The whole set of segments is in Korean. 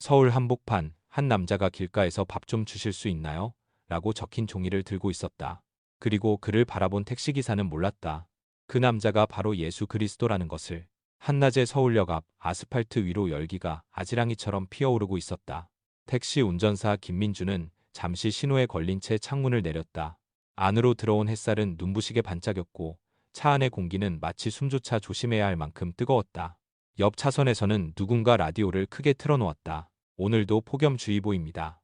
서울 한복판 한 남자가 길가에서 밥 좀 주실 수 있나요? 라고 적힌 종이를 들고 있었다. 그리고 그를 바라본 택시기사는 몰랐다. 그 남자가 바로 예수 그리스도라는 것을. 한낮의 서울역 앞 아스팔트 위로 열기가 아지랑이처럼 피어오르고 있었다. 택시 운전사 김민주는 잠시 신호에 걸린 채 창문을 내렸다. 안으로 들어온 햇살은 눈부시게 반짝였고 차 안의 공기는 마치 숨조차 조심해야 할 만큼 뜨거웠다. 옆 차선에서는 누군가 라디오를 크게 틀어놓았다. 오늘도 폭염주의보입니다.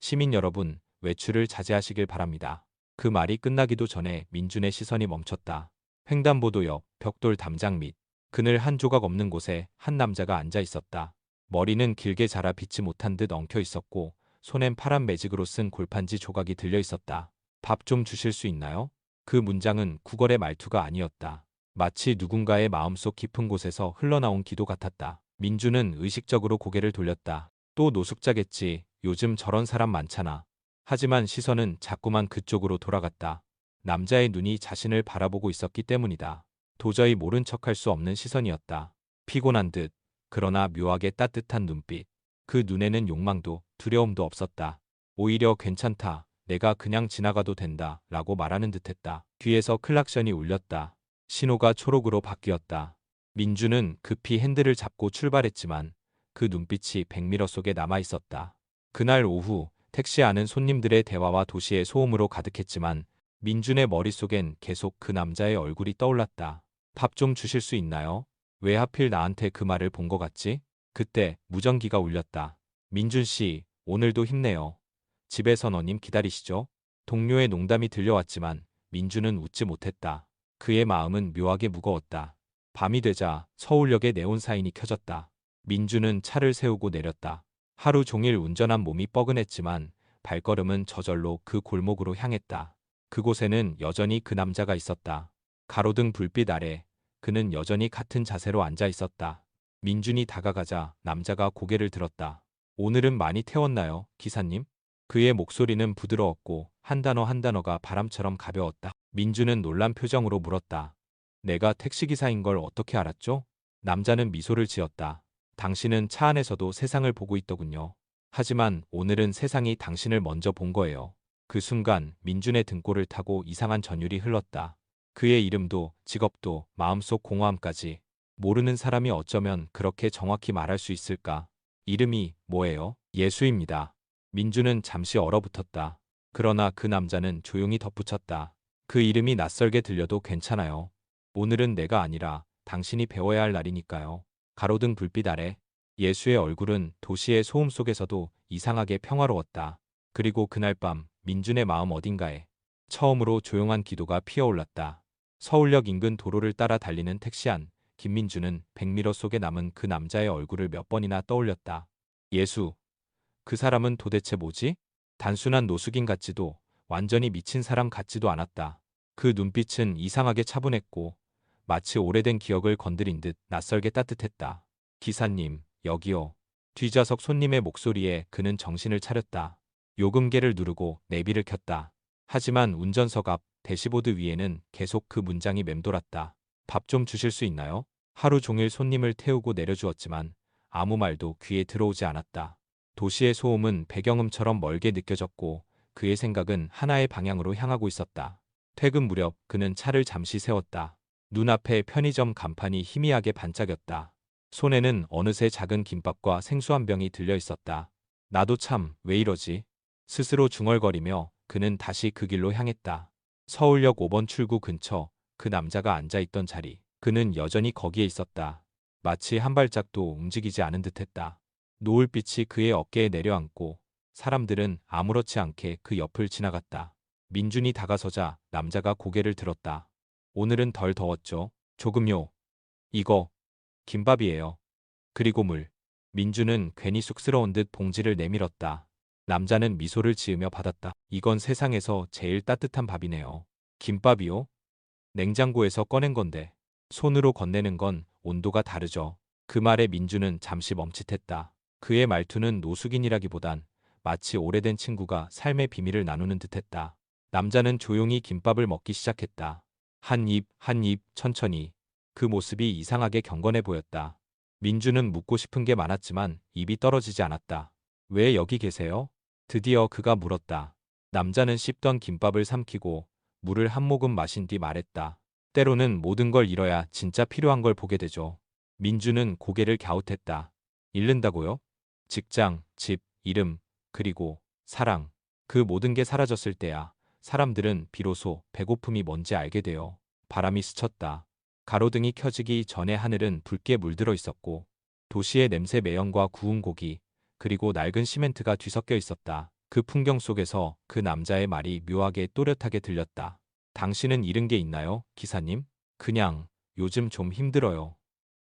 시민 여러분, 외출을 자제하시길 바랍니다. 그 말이 끝나기도 전에 민준의 시선이 멈췄다. 횡단보도 옆 벽돌 담장 밑 그늘 한 조각 없는 곳에 한 남자가 앉아 있었다. 머리는 길게 자라 빛이 못한 듯 엉켜 있었고 손엔 파란 매직으로 쓴 골판지 조각이 들려 있었다. 밥 좀 주실 수 있나요? 그 문장은 구걸의 말투가 아니었다. 마치 누군가의 마음속 깊은 곳에서 흘러나온 기도 같았다. 민주는 의식적으로 고개를 돌렸다. 또 노숙자겠지. 요즘 저런 사람 많잖아. 하지만 시선은 자꾸만 그쪽으로 돌아갔다. 남자의 눈이 자신을 바라보고 있었기 때문이다. 도저히 모른 척할 수 없는 시선이었다. 피곤한 듯, 그러나 묘하게 따뜻한 눈빛. 그 눈에는 욕망도 두려움도 없었다. 오히려 괜찮다. 내가 그냥 지나가도 된다. 라고 말하는 듯했다. 뒤에서 클락션이 울렸다. 신호가 초록으로 바뀌었다. 민주는 급히 핸들을 잡고 출발했지만 그 눈빛이 백미러 속에 남아 있었다. 그날 오후 택시 안은 손님들의 대화와 도시의 소음으로 가득했지만 민준의 머릿속엔 계속 그 남자의 얼굴이 떠올랐다. 밥 좀 주실 수 있나요? 왜 하필 나한테 그 말을 본 것 같지? 그때 무전기가 울렸다. 민준 씨, 오늘도 힘내요. 집에서 너님 기다리시죠? 동료의 농담이 들려왔지만 민준은 웃지 못했다. 그의 마음은 묘하게 무거웠다. 밤이 되자 서울역에 네온 사인이 켜졌다. 민준은 차를 세우고 내렸다. 하루 종일 운전한 몸이 뻐근했지만 발걸음은 저절로 그 골목으로 향했다. 그곳에는 여전히 그 남자가 있었다. 가로등 불빛 아래 그는 여전히 같은 자세로 앉아 있었다. 민준이 다가가자 남자가 고개를 들었다. 오늘은 많이 태웠나요, 기사님? 그의 목소리는 부드러웠고 한 단어 한 단어가 바람처럼 가벼웠다. 민준은 놀란 표정으로 물었다. 내가 택시기사인 걸 어떻게 알았죠? 남자는 미소를 지었다. 당신은 차 안에서도 세상을 보고 있더군요. 하지만 오늘은 세상이 당신을 먼저 본 거예요. 그 순간 민준의 등골을 타고 이상한 전율이 흘렀다. 그의 이름도 직업도 마음속 공허함까지. 모르는 사람이 어쩌면 그렇게 정확히 말할 수 있을까? 이름이 뭐예요? 예수입니다. 민준은 잠시 얼어붙었다. 그러나 그 남자는 조용히 덧붙였다. 그 이름이 낯설게 들려도 괜찮아요. 오늘은 내가 아니라 당신이 배워야 할 날이니까요. 가로등 불빛 아래 예수의 얼굴은 도시의 소음 속에서도 이상하게 평화로웠다. 그리고 그날 밤 민준의 마음 어딘가에 처음으로 조용한 기도가 피어올랐다. 서울역 인근 도로를 따라 달리는 택시 안 김민준은 백미러 속에 남은 그 남자의 얼굴을 몇 번이나 떠올렸다. 예수, 그 사람은 도대체 뭐지? 단순한 노숙인 같지도 완전히 미친 사람 같지도 않았다. 그 눈빛은 이상하게 차분했고 마치 오래된 기억을 건드린 듯 낯설게 따뜻했다. 기사님, 여기요. 뒷좌석 손님의 목소리에 그는 정신을 차렸다. 요금계를 누르고 내비를 켰다. 하지만 운전석 앞 대시보드 위에는 계속 그 문장이 맴돌았다. 밥 좀 주실 수 있나요? 하루 종일 손님을 태우고 내려주었지만 아무 말도 귀에 들어오지 않았다. 도시의 소음은 배경음처럼 멀게 느껴졌고 그의 생각은 하나의 방향으로 향하고 있었다. 퇴근 무렵 그는 차를 잠시 세웠다. 눈앞에 편의점 간판이 희미하게 반짝였다. 손에는 어느새 작은 김밥과 생수 한 병이 들려 있었다. 나도 참, 왜 이러지? 스스로 중얼거리며 그는 다시 그 길로 향했다. 서울역 5번 출구 근처 그 남자가 앉아있던 자리. 그는 여전히 거기에 있었다. 마치 한 발짝도 움직이지 않은 듯했다. 노을빛이 그의 어깨에 내려앉고 사람들은 아무렇지 않게 그 옆을 지나갔다. 민준이 다가서자 남자가 고개를 들었다. 오늘은 덜 더웠죠? 조금요. 이거 김밥이에요. 그리고 물. 민준은 괜히 쑥스러운 듯 봉지를 내밀었다. 남자는 미소를 지으며 받았다. 이건 세상에서 제일 따뜻한 밥이네요. 김밥이요? 냉장고에서 꺼낸 건데. 손으로 건네는 건 온도가 다르죠. 그 말에 민준은 잠시 멈칫했다. 그의 말투는 노숙인이라기보단 마치 오래된 친구가 삶의 비밀을 나누는 듯했다. 남자는 조용히 김밥을 먹기 시작했다. 한 입, 한 입, 천천히. 그 모습이 이상하게 경건해 보였다. 민주는 묻고 싶은 게 많았지만 입이 떨어지지 않았다. 왜 여기 계세요? 드디어 그가 물었다. 남자는 씹던 김밥을 삼키고 물을 한 모금 마신 뒤 말했다. 때로는 모든 걸 잃어야 진짜 필요한 걸 보게 되죠. 민주는 고개를 갸웃했다. 잃는다고요? 직장, 집, 이름, 그리고 사랑. 그 모든 게 사라졌을 때야 사람들은 비로소 배고픔이 뭔지 알게 돼요. 바람이 스쳤다. 가로등이 켜지기 전에 하늘은 붉게 물들어 있었고 도시의 냄새 매연과 구운 고기 그리고 낡은 시멘트가 뒤섞여 있었다. 그 풍경 속에서 그 남자의 말이 묘하게 또렷하게 들렸다. 당신은 잃은 게 있나요, 기사님? 그냥 요즘 좀 힘들어요.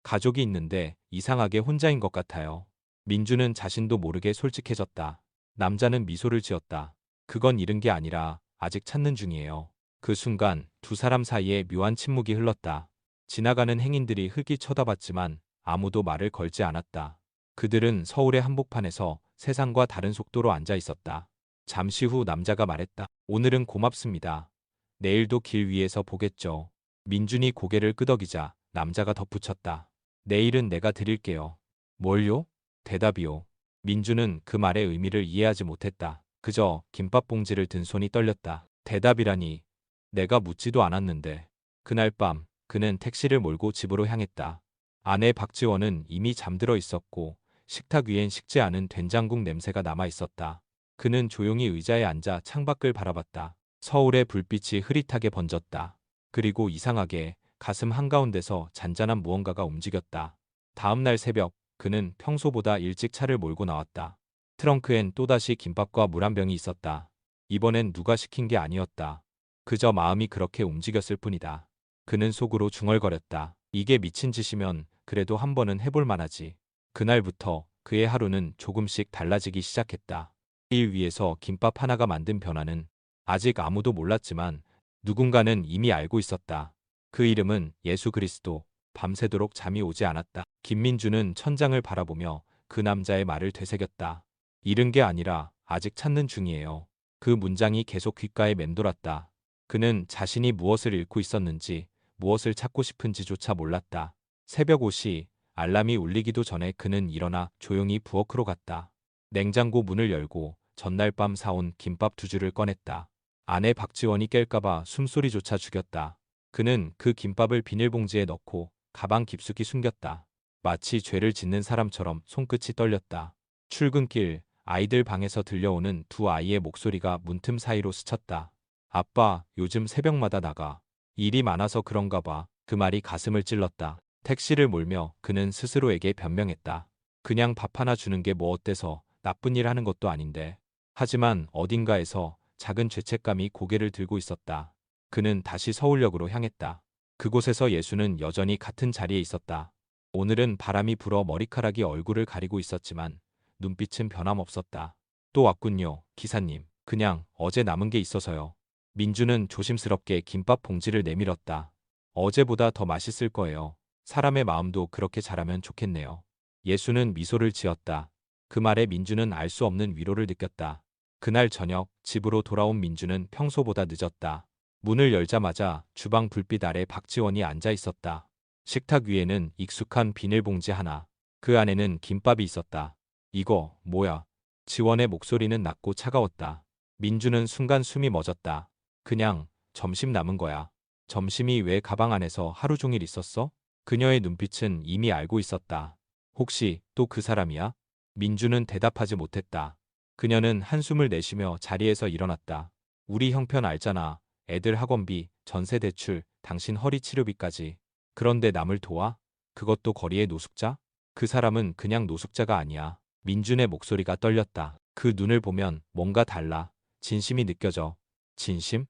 가족이 있는데 이상하게 혼자인 것 같아요. 민주는 자신도 모르게 솔직해졌다. 남자는 미소를 지었다. 그건 잃은 게 아니라 아직 찾는 중이에요. 그 순간 두 사람 사이에 묘한 침묵이 흘렀다. 지나가는 행인들이 흘기 쳐다봤지만 아무도 말을 걸지 않았다. 그들은 서울의 한복판에서 세상과 다른 속도로 앉아 있었다. 잠시 후 남자가 말했다. 오늘은 고맙습니다. 내일도 길 위에서 보겠죠. 민준이 고개를 끄덕이자 남자가 덧붙였다. 내일은 내가 드릴게요. 뭘요? 대답이요. 민주는 그 말의 의미를 이해하지 못했다. 그저 김밥 봉지를 든 손이 떨렸다. 대답이라니. 내가 묻지도 않았는데. 그날 밤 그는 택시를 몰고 집으로 향했다. 아내 박지원은 이미 잠들어 있었고 식탁 위엔 식지 않은 된장국 냄새가 남아 있었다. 그는 조용히 의자에 앉아 창밖을 바라봤다. 서울의 불빛이 흐릿하게 번졌다. 그리고 이상하게 가슴 한가운데서 잔잔한 무언가가 움직였다. 다음 날 새벽 그는 평소보다 일찍 차를 몰고 나왔다. 트렁크엔 또다시 김밥과 물 한 병이 있었다. 이번엔 누가 시킨 게 아니었다. 그저 마음이 그렇게 움직였을 뿐이다. 그는 속으로 중얼거렸다. 이게 미친 짓이면 그래도 한 번은 해볼 만하지. 그날부터 그의 하루는 조금씩 달라지기 시작했다. 일 위에서 김밥 하나가 만든 변화는 아직 아무도 몰랐지만 누군가는 이미 알고 있었다. 그 이름은 예수 그리스도. 밤새도록 잠이 오지 않았다. 김민주는 천장을 바라보며 그 남자의 말을 되새겼다. 잃은 게 아니라 아직 찾는 중이에요. 그 문장이 계속 귓가에 맴돌았다. 그는 자신이 무엇을 잃고 있었는지, 무엇을 찾고 싶은지조차 몰랐다. 새벽 5시 알람이 울리기도 전에 그는 일어나 조용히 부엌으로 갔다. 냉장고 문을 열고 전날 밤 사온 김밥 두 줄을 꺼냈다. 아내 박지원이 깰까봐 숨소리조차 죽였다. 그는 그 김밥을 비닐봉지에 넣고 가방 깊숙이 숨겼다. 마치 죄를 짓는 사람처럼 손끝이 떨렸다. 출근길 아이들 방에서 들려오는 두 아이의 목소리가 문틈 사이로 스쳤다. 아빠, 요즘 새벽마다 나가. 일이 많아서 그런가 봐. 그 말이 가슴을 찔렀다. 택시를 몰며 그는 스스로에게 변명했다. 그냥 밥 하나 주는 게 뭐 어때서 나쁜 일 하는 것도 아닌데. 하지만 어딘가에서 작은 죄책감이 고개를 들고 있었다. 그는 다시 서울역으로 향했다. 그곳에서 예수는 여전히 같은 자리에 있었다. 오늘은 바람이 불어 머리카락이 얼굴을 가리고 있었지만 눈빛은 변함없었다. 또 왔군요, 기사님. 그냥 어제 남은 게 있어서요. 민주는 조심스럽게 김밥 봉지를 내밀었다. 어제보다 더 맛있을 거예요. 사람의 마음도 그렇게 자라면 좋겠네요. 예수는 미소를 지었다. 그 말에 민주는 알 수 없는 위로를 느꼈다. 그날 저녁 집으로 돌아온 민주는 평소보다 늦었다. 문을 열자마자 주방 불빛 아래 박지원이 앉아 있었다. 식탁 위에는 익숙한 비닐봉지 하나. 그 안에는 김밥이 있었다. 이거 뭐야? 지원의 목소리는 낮고 차가웠다. 민주는 순간 숨이 멎었다. 그냥 점심 남은 거야. 점심이 왜 가방 안에서 하루 종일 있었어? 그녀의 눈빛은 이미 알고 있었다. 혹시 또 그 사람이야? 민주는 대답하지 못했다. 그녀는 한숨을 내쉬며 자리에서 일어났다. 우리 형편 알잖아. 애들 학원비, 전세 대출, 당신 허리 치료비까지. 그런데 남을 도와? 그것도 거리의 노숙자? 그 사람은 그냥 노숙자가 아니야. 민준의 목소리가 떨렸다. 그 눈을 보면 뭔가 달라. 진심이 느껴져. 진심?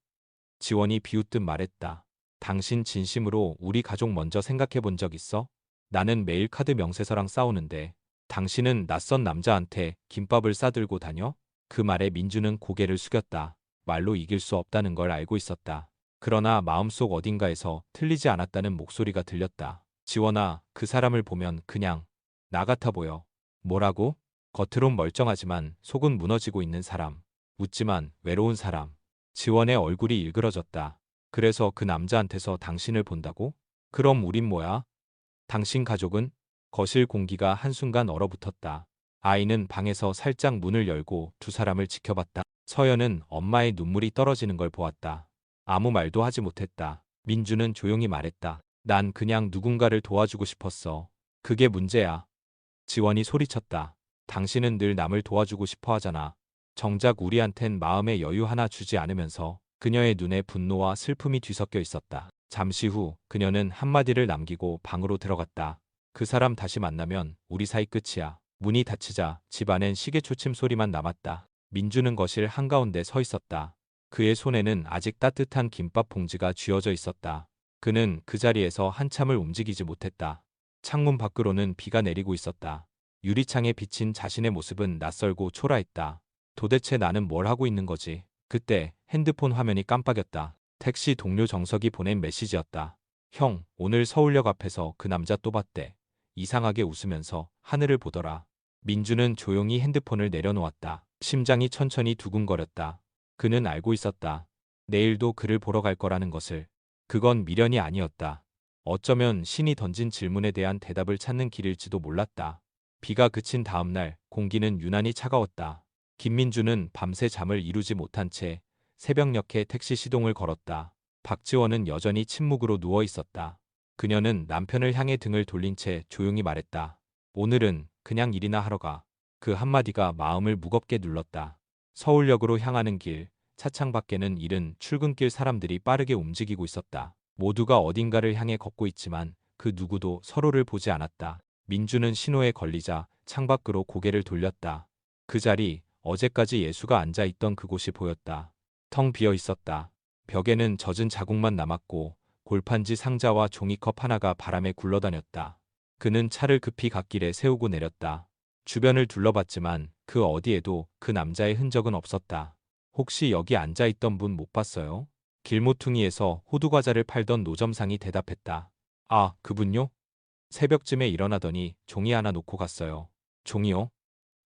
지원이 비웃듯 말했다. 당신 진심으로 우리 가족 먼저 생각해 본 적 있어? 나는 매일 카드 명세서랑 싸우는데 당신은 낯선 남자한테 김밥을 싸들고 다녀? 그 말에 민주는 고개를 숙였다. 말로 이길 수 없다는 걸 알고 있었다. 그러나 마음속 어딘가에서 틀리지 않았다는 목소리가 들렸다. 지원아, 그 사람을 보면 그냥 나 같아 보여. 뭐라고? 겉으론 멀쩡하지만 속은 무너지고 있는 사람. 웃지만 외로운 사람. 지원의 얼굴이 일그러졌다. 그래서 그 남자한테서 당신을 본다고? 그럼 우린 뭐야? 당신 가족은? 거실 공기가 한순간 얼어붙었다. 아이는 방에서 살짝 문을 열고 두 사람을 지켜봤다. 서연은 엄마의 눈물이 떨어지는 걸 보았다. 아무 말도 하지 못했다. 민주는 조용히 말했다. 난 그냥 누군가를 도와주고 싶었어. 그게 문제야. 지원이 소리쳤다. 당신은 늘 남을 도와주고 싶어 하잖아. 정작 우리한텐 마음의 여유 하나 주지 않으면서. 그녀의 눈에 분노와 슬픔이 뒤섞여 있었다. 잠시 후 그녀는 한마디를 남기고 방으로 들어갔다. 그 사람 다시 만나면 우리 사이 끝이야. 문이 닫히자 집안엔 시계초침 소리만 남았다. 민주는 거실 한가운데 서 있었다. 그의 손에는 아직 따뜻한 김밥 봉지가 쥐어져 있었다. 그는 그 자리에서 한참을 움직이지 못했다. 창문 밖으로는 비가 내리고 있었다. 유리창에 비친 자신의 모습은 낯설고 초라했다. 도대체 나는 뭘 하고 있는 거지? 그때 핸드폰 화면이 깜빡였다. 택시 동료 정석이 보낸 메시지였다. 형, 오늘 서울역 앞에서 그 남자 또 봤대. 이상하게 웃으면서 하늘을 보더라. 민주는 조용히 핸드폰을 내려놓았다. 심장이 천천히 두근거렸다. 그는 알고 있었다. 내일도 그를 보러 갈 거라는 것을. 그건 미련이 아니었다. 어쩌면 신이 던진 질문에 대한 대답을 찾는 길일지도 몰랐다. 비가 그친 다음 날 공기는 유난히 차가웠다. 김민주는 밤새 잠을 이루지 못한 채 새벽녘에 택시 시동을 걸었다. 박지원은 여전히 침묵으로 누워 있었다. 그녀는 남편을 향해 등을 돌린 채 조용히 말했다. 오늘은 그냥 일이나 하러 가. 그 한마디가 마음을 무겁게 눌렀다. 서울역으로 향하는 길, 차창 밖에는 이른 출근길 사람들이 빠르게 움직이고 있었다. 모두가 어딘가를 향해 걷고 있지만 그 누구도 서로를 보지 않았다. 민주는 신호에 걸리자 창밖으로 고개를 돌렸다. 그 자리, 어제까지 예수가 앉아 있던 그곳이 보였다. 텅 비어 있었다. 벽에는 젖은 자국만 남았고 골판지 상자와 종이컵 하나가 바람에 굴러다녔다. 그는 차를 급히 갓길에 세우고 내렸다. 주변을 둘러봤지만 그 어디에도 그 남자의 흔적은 없었다. 혹시 여기 앉아 있던 분 못 봤어요? 길모퉁이에서 호두과자를 팔던 노점상이 대답했다. 아, 그분요? 새벽쯤에 일어나더니 종이 하나 놓고 갔어요. 종이요?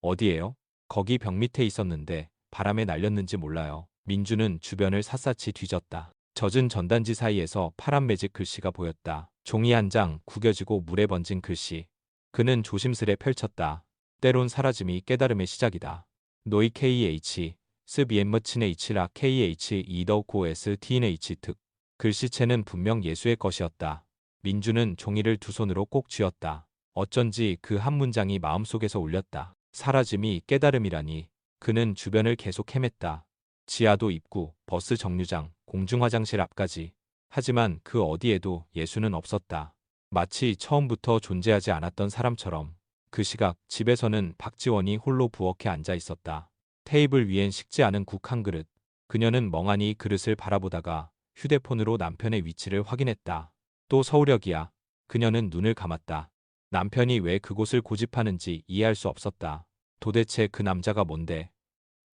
어디에요? 거기 벽 밑에 있었는데 바람에 날렸는지 몰라요. 민주는 주변을 샅샅이 뒤졌다. 젖은 전단지 사이에서 파란 매직 글씨가 보였다. 종이 한 장 구겨지고 물에 번진 글씨. 그는 조심스레 펼쳤다. 때론 사라짐이 깨달음의 시작이다. 노이 KH, 스비엠머친의 이치라 KH 이더고에스 TNH 특. 글씨체는 분명 예수의 것이었다. 민주는 종이를 두 손으로 꼭 쥐었다. 어쩐지 그 한 문장이 마음속에서 울렸다. 사라짐이 깨달음이라니. 그는 주변을 계속 헤맸다. 지하도 입구, 버스 정류장, 공중화장실 앞까지. 하지만 그 어디에도 예수는 없었다. 마치 처음부터 존재하지 않았던 사람처럼. 그 시각 집에서는 박지원이 홀로 부엌에 앉아 있었다. 테이블 위엔 식지 않은 국 한 그릇. 그녀는 멍하니 그릇을 바라보다가 휴대폰으로 남편의 위치를 확인했다. 또 서울역이야. 그녀는 눈을 감았다. 남편이 왜 그곳을 고집하는지 이해할 수 없었다. 도대체 그 남자가 뭔데?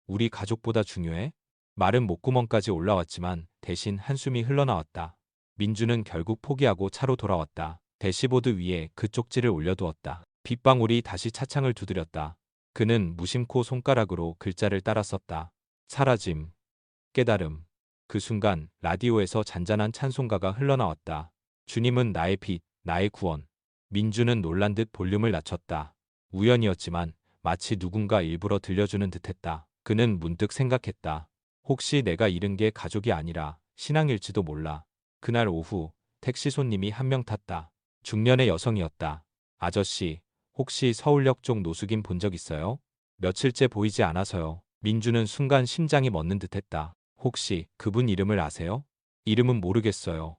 우리 가족보다 중요해? 마른 목구멍까지 올라왔지만 대신 한숨이 흘러나왔다. 민주는 결국 포기하고 차로 돌아왔다. 대시보드 위에 그 쪽지를 올려두었다. 빗방울이 다시 차창을 두드렸다. 그는 무심코 손가락으로 글자를 따라 썼다. 사라짐, 깨달음. 그 순간 라디오에서 잔잔한 찬송가가 흘러나왔다. 주님은 나의 빛, 나의 구원. 민주는 놀란 듯 볼륨을 낮췄다. 우연이었지만 마치 누군가 일부러 들려주는 듯했다. 그는 문득 생각했다. 혹시 내가 잃은 게 가족이 아니라 신앙일지도 몰라. 그날 오후 택시 손님이 한 명 탔다. 중년의 여성이었다. 아저씨, 혹시 서울역 쪽 노숙인 본 적 있어요? 며칠째 보이지 않아서요. 민주는 순간 심장이 멎는 듯했다. 혹시 그분 이름을 아세요? 이름은 모르겠어요.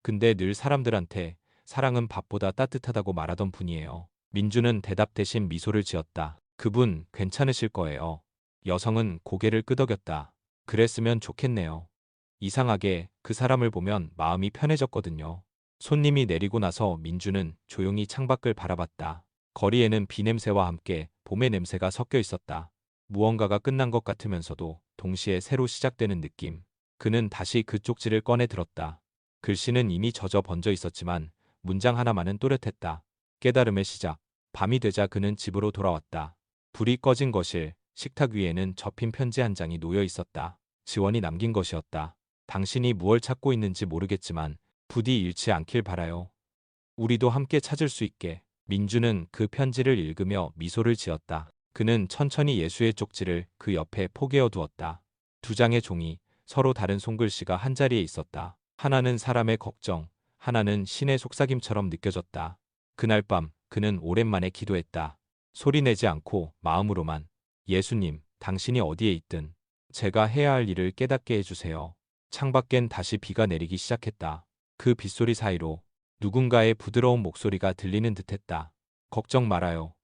근데 늘 사람들한테 사랑은 밥보다 따뜻하다고 말하던 분이에요. 민주는 대답 대신 미소를 지었다. 그분 괜찮으실 거예요. 여성은 고개를 끄덕였다. 그랬으면 좋겠네요. 이상하게 그 사람을 보면 마음이 편해졌거든요. 손님이 내리고 나서 민주는 조용히 창밖을 바라봤다. 거리에는 비 냄새와 함께 봄의 냄새가 섞여 있었다. 무언가가 끝난 것 같으면서도 동시에 새로 시작되는 느낌. 그는 다시 그 쪽지를 꺼내 들었다. 글씨는 이미 젖어 번져 있었지만 문장 하나만은 또렷했다. 깨달음의 시작. 밤이 되자 그는 집으로 돌아왔다. 불이 꺼진 거실, 식탁 위에는 접힌 편지 한 장이 놓여 있었다. 지원이 남긴 것이었다. 당신이 무얼 찾고 있는지 모르겠지만 부디 잃지 않길 바라요. 우리도 함께 찾을 수 있게. 민주는 그 편지를 읽으며 미소를 지었다. 그는 천천히 예수의 쪽지를 그 옆에 포개어 두었다. 두 장의 종이 서로 다른 손글씨가 한자리에 있었다. 하나는 사람의 걱정, 하나는 신의 속삭임처럼 느껴졌다. 그날 밤 그는 오랜만에 기도했다. 소리내지 않고 마음으로만. 예수님, 당신이 어디에 있든 제가 해야 할 일을 깨닫게 해주세요. 창밖엔 다시 비가 내리기 시작했다. 그 빗소리 사이로 누군가의 부드러운 목소리가 들리는 듯했다. 걱정 말아요.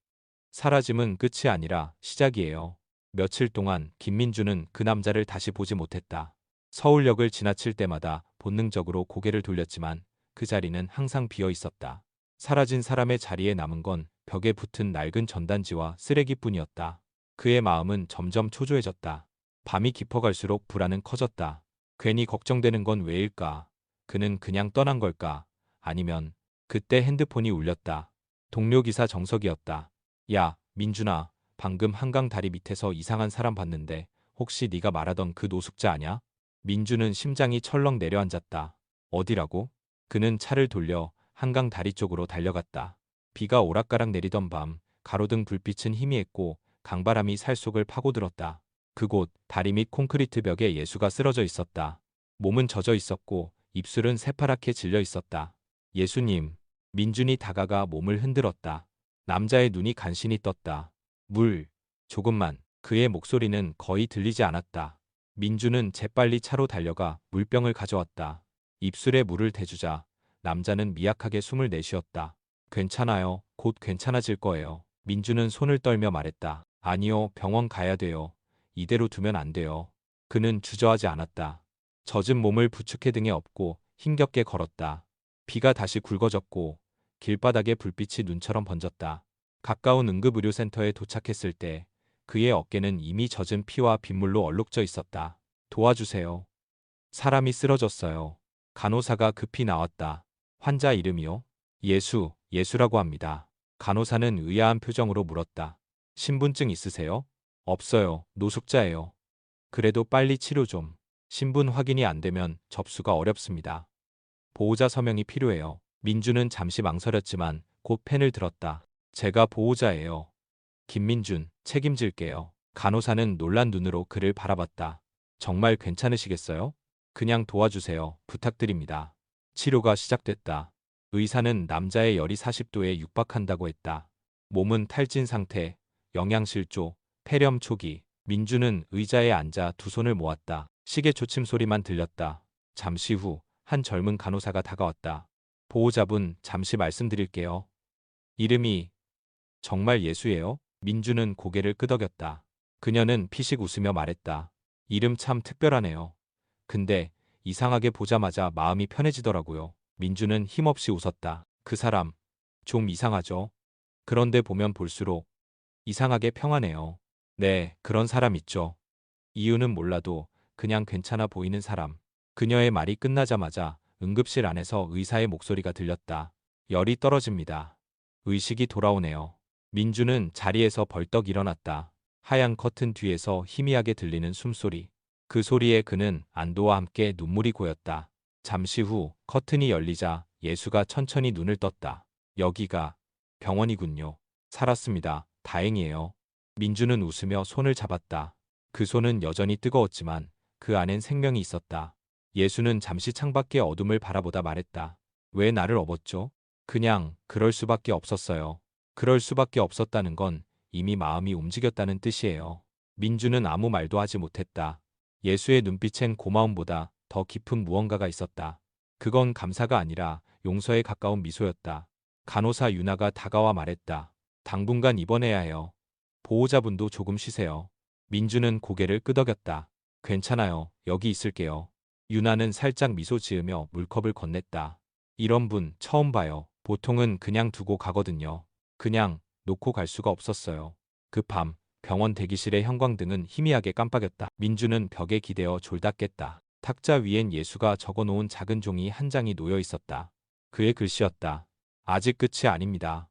사라짐은 끝이 아니라 시작이에요. 며칠 동안 김민주는 그 남자를 다시 보지 못했다. 서울역을 지나칠 때마다 본능적으로 고개를 돌렸지만 그 자리는 항상 비어 있었다. 사라진 사람의 자리에 남은 건 벽에 붙은 낡은 전단지와 쓰레기뿐이었다. 그의 마음은 점점 초조해졌다. 밤이 깊어갈수록 불안은 커졌다. 괜히 걱정되는 건 왜일까? 그는 그냥 떠난 걸까? 아니면 그때 핸드폰이 울렸다. 동료 기사 정석이었다. 야, 민준아, 방금 한강 다리 밑에서 이상한 사람 봤는데 혹시 네가 말하던 그 노숙자 아냐? 민준은 심장이 철렁 내려앉았다. 어디라고? 그는 차를 돌려 한강 다리 쪽으로 달려갔다. 비가 오락가락 내리던 밤, 가로등 불빛은 희미했고 강바람이 살 속을 파고들었다. 그곳 다리 밑 콘크리트 벽에 예수가 쓰러져 있었다. 몸은 젖어 있었고 입술은 새파랗게 질려 있었다. 예수님. 민준이 다가가 몸을 흔들었다. 남자의 눈이 간신히 떴다. 물. 조금만. 그의 목소리는 거의 들리지 않았다. 민준은 재빨리 차로 달려가 물병을 가져왔다. 입술에 물을 대주자 남자는 미약하게 숨을 내쉬었다. 괜찮아요. 곧 괜찮아질 거예요. 민준은 손을 떨며 말했다. 아니요, 병원 가야 돼요. 이대로 두면 안 돼요. 그는 주저하지 않았다. 젖은 몸을 부축해 등에 업고 힘겹게 걸었다. 비가 다시 굵어졌고 길바닥에 불빛이 눈처럼 번졌다. 가까운 응급의료센터에 도착했을 때 그의 어깨는 이미 젖은 피와 빗물로 얼룩져 있었다. 도와주세요. 사람이 쓰러졌어요. 간호사가 급히 나왔다. 환자 이름이요? 예수라고 합니다. 간호사는 의아한 표정으로 물었다. 신분증 있으세요? 없어요. 노숙자예요. 그래도 빨리 치료 좀. 신분 확인이 안 되면 접수가 어렵습니다. 보호자 서명이 필요해요. 민주는 잠시 망설였지만 곧 펜을 들었다. 제가 보호자예요. 김민준, 책임질게요. 간호사는 놀란 눈으로 그를 바라봤다. 정말 괜찮으시겠어요? 그냥 도와주세요. 부탁드립니다. 치료가 시작됐다. 의사는 남자의 열이 40도에 육박한다고 했다. 몸은 탈진 상태, 영양실조, 폐렴 초기. 민주는 의자에 앉아 두 손을 모았다. 시계 초침 소리만 들렸다. 잠시 후 한 젊은 간호사가 다가왔다. 보호자분, 잠시 말씀드릴게요. 이름이 정말 예수예요? 민주는 고개를 끄덕였다. 그녀는 피식 웃으며 말했다. 이름 참 특별하네요. 근데 이상하게 보자마자 마음이 편해지더라고요. 민주는 힘없이 웃었다. 그 사람, 좀 이상하죠? 그런데 보면 볼수록 이상하게 평안해요. 네, 그런 사람 있죠. 이유는 몰라도 그냥 괜찮아 보이는 사람. 그녀의 말이 끝나자마자 응급실 안에서 의사의 목소리가 들렸다. 열이 떨어집니다. 의식이 돌아오네요. 민주는 자리에서 벌떡 일어났다. 하얀 커튼 뒤에서 희미하게 들리는 숨소리. 그 소리에 그는 안도와 함께 눈물이 고였다. 잠시 후 커튼이 열리자 예수가 천천히 눈을 떴다. 여기가 병원이군요. 살았습니다. 다행이에요. 민주는 웃으며 손을 잡았다. 그 손은 여전히 뜨거웠지만 그 안엔 생명이 있었다. 예수는 잠시 창밖의 어둠을 바라보다 말했다. 왜 나를 업었죠? 그냥 그럴 수밖에 없었어요. 그럴 수밖에 없었다는 건 이미 마음이 움직였다는 뜻이에요. 민주는 아무 말도 하지 못했다. 예수의 눈빛엔 고마움보다 더 깊은 무언가가 있었다. 그건 감사가 아니라 용서에 가까운 미소였다. 간호사 유나가 다가와 말했다. 당분간 입원해야 해요. 보호자분도 조금 쉬세요. 민주는 고개를 끄덕였다. 괜찮아요. 여기 있을게요. 유나는 살짝 미소 지으며 물컵을 건넸다. 이런 분 처음 봐요. 보통은 그냥 두고 가거든요. 그냥 놓고 갈 수가 없었어요. 그 밤 병원 대기실의 형광등은 희미하게 깜빡였다. 민주는 벽에 기대어 졸다 깼다. 탁자 위엔 예수가 적어놓은 작은 종이 한 장이 놓여 있었다. 그의 글씨였다. 아직 끝이 아닙니다.